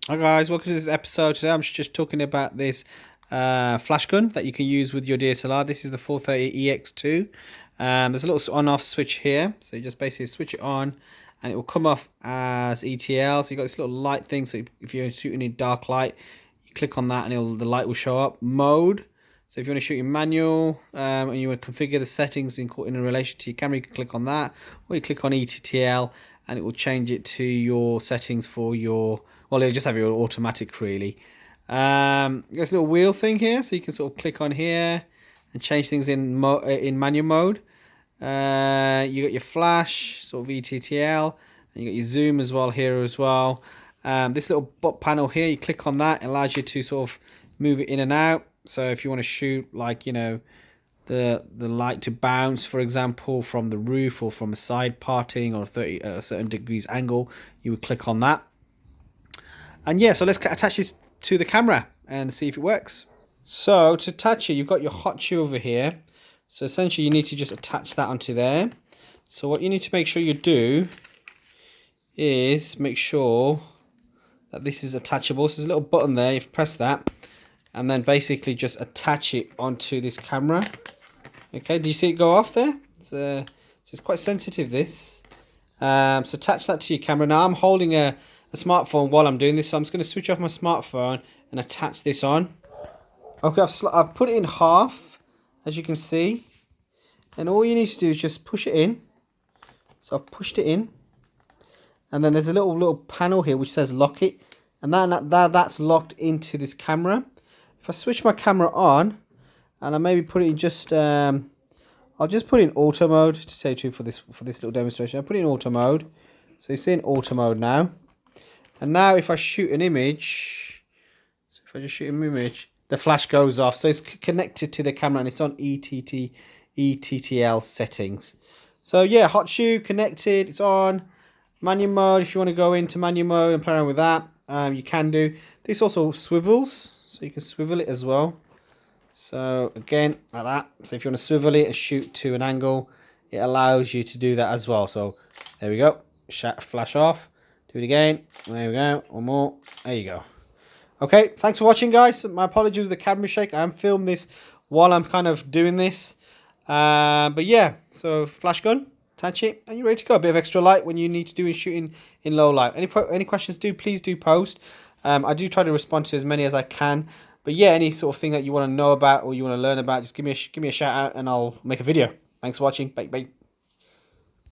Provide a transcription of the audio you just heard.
Hi guys, welcome to this episode. Today I'm just talking about this flash gun that you can use with your DSLR. This is the 430EX2. There's a little on-off switch here, so you just basically switch it on and it will come off as ETL. So you've got this little light thing, so if you're shooting in dark light, you click on that and the light will show up. Mode, so if you want to shoot in manual and you want to configure the settings in relation to your camera, you can click on that, or you click on ETL and it will change it to your settings for your, well, it'll just have your automatic really. There's a little wheel thing here, so you can sort of click on here and change things in manual mode. You got your flash, sort of ETTL, and you got your zoom as well here as well. This little butt panel here, you click on that, it allows you to sort of move it in and out. So if you want to shoot, like, you know, the light to bounce, for example, from the roof or from a side parting or a certain degrees angle, you would click on that. And yeah, so let's attach this to the camera and see if it works. So to attach it, you've got your hot shoe over here. So essentially you need to just attach that onto there. So what you need to make sure you do is make sure that this is attachable. So there's a little button there, you press that and then basically just attach it onto this camera. Okay, do you see it go off there? So it's quite sensitive, this. So attach that to your camera. Now I'm holding a smartphone while I'm doing this, so I'm just going to switch off my smartphone and attach this on. Okay, I've put it in half, as you can see, and all you need to do is just push it in. So I've pushed it in, and then there's a little panel here which says lock it, and that's locked into this camera. If I switch my camera on and I maybe put it in just I'll just put it in auto mode to tell you the truth for this little demonstration. I'll put it in auto mode, so you see in auto mode now. And now if I shoot an image, so if I just shoot an image, the flash goes off. So it's connected to the camera and it's on ETTL settings. So yeah, hot shoe connected, it's on. Manual mode, if you want to go into manual mode and play around with that, you can do. This also swivels, so you can swivel it as well. So again, like that. So if you want to swivel it and shoot to an angle, it allows you to do that as well. So there we go. Flash off. Do it again. There we go. One more. There you go. Okay, thanks for watching, guys. My apologies with the camera shake. I am filming this while I'm kind of doing this. But yeah, so flash gun, attach it, and you're ready to go. A bit of extra light when you need to do shooting in low light. Any questions, please do post. I do try to respond to as many as I can. But yeah, any sort of thing that you want to know about or you want to learn about, just give me a shout out and I'll make a video. Thanks for watching. Bye.